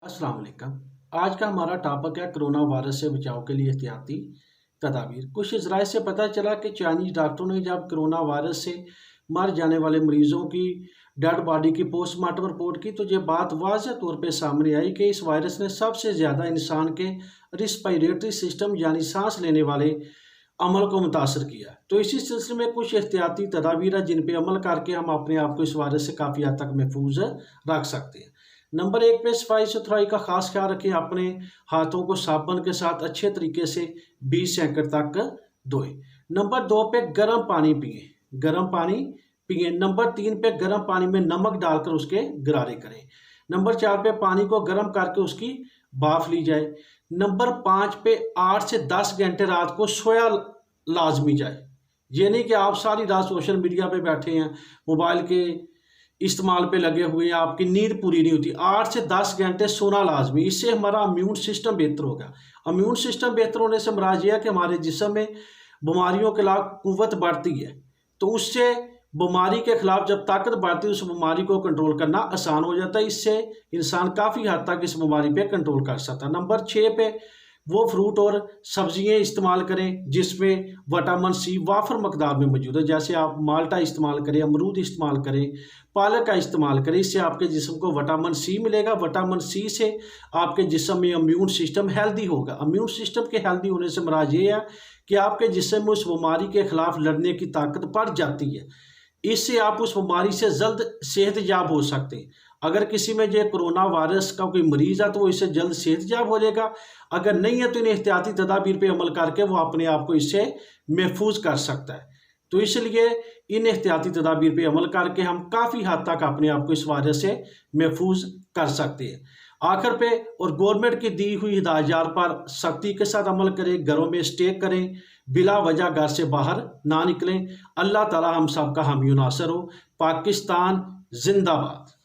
अस्सलाम वालेकुम। आज का हमारा टॉपिक है कोरोना वायरस से बचाव के लिए एहतियाती तदाबीर। कुछ इजराइल से पता चला कि चाइनीज डॉक्टरों ने जब कोरोना वायरस से मर जाने वाले मरीजों की डेड बॉडी की पोस्टमार्टम रिपोर्ट की तो ये बात वाज़ह तौर पे सामने आई कि इस वायरस ने सबसे ज़्यादा इंसान के रिस्पायरेटरी सिस्टम यानी सांस लेने वाले अमल को मुतासर किया। तो इसी सिलसिले में कुछ एहतियाती तदाबीर है जिन पे अमल करके हम अपने आप को इस वायरस से काफ़ी हद तक महफूज रख सकते हैं। नंबर 1 पे सफाई सुथराई का खास ख्याल रखें। अपने हाथों को साबुन के साथ अच्छे तरीके से 20 सेकंड तक धोएं। नंबर 2 पे गर्म पानी पिए, गर्म पानी पिए। नंबर 3 पे गर्म पानी में नमक डालकर उसके गरारे करें। नंबर 4 पे पानी को गर्म करके उसकी भाप ली जाए। नंबर 5 पे 8 से 10 घंटे रात को सोया लाजमी जाए। ये नहीं कि आप सारी रात सोशल मीडिया पे बैठे हैं, मोबाइल के इस्तेमाल पे लगे हुए हैं, आपकी नींद पूरी नहीं होती। 8 से 10 घंटे सोना लाजमी, इससे हमारा इम्यून सिस्टम बेहतर होगा। इम्यून सिस्टम बेहतर होने से मुराद यह है कि हमारे जिस्म में बीमारियों के खिलाफ कुव्वत बढ़ती है, तो उससे बीमारी के खिलाफ जब ताकत बढ़ती है उस बीमारी को कंट्रोल करना आसान हो जाता है। इससे इंसान काफ़ी हद तक इस बीमारी पे कंट्रोल कर सकता है। नंबर 6 पे वो फ्रूट और सब्जियां इस्तेमाल करें जिसमें विटामिन सी वाफर मकदार में मौजूद है। जैसे आप माल्टा इस्तेमाल करें, अमरूद इस्तेमाल करें, पालक का इस्तेमाल करें। इससे आपके जिस्म को विटामिन सी मिलेगा। विटामिन सी से आपके जिस्म में इम्यून सिस्टम हेल्दी होगा। इम्यून सिस्टम के हेल्दी होने से मुराद ये है कि आपके जिस्म में उस बीमारी के खिलाफ लड़ने की ताकत बढ़ जाती है। इससे आप उस बीमारी से जल्द सेहतयाब हो सकते हैं। अगर किसी में जो कोरोना वायरस का कोई मरीज है तो वो इससे जल्द सेहतयाब हो जाएगा। अगर नहीं है तो इन एहतियाती तदाबीर पे अमल करके वो अपने आप को इससे महफूज कर सकता है। तो इसलिए इन एहतियाती तदाबीर पे अमल करके हम काफ़ी हद तक अपने आप को इस वायरस से महफूज कर सकते हैं। आखिर पे और गवर्नमेंट की दी हुई हिदायत पर सख्ती के साथ अमल करें, घरों में स्टे करें, बिला वजह घर से बाहर ना निकलें। अल्लाह ताला हम सब का हामी नासर हो। पाकिस्तान जिंदाबाद।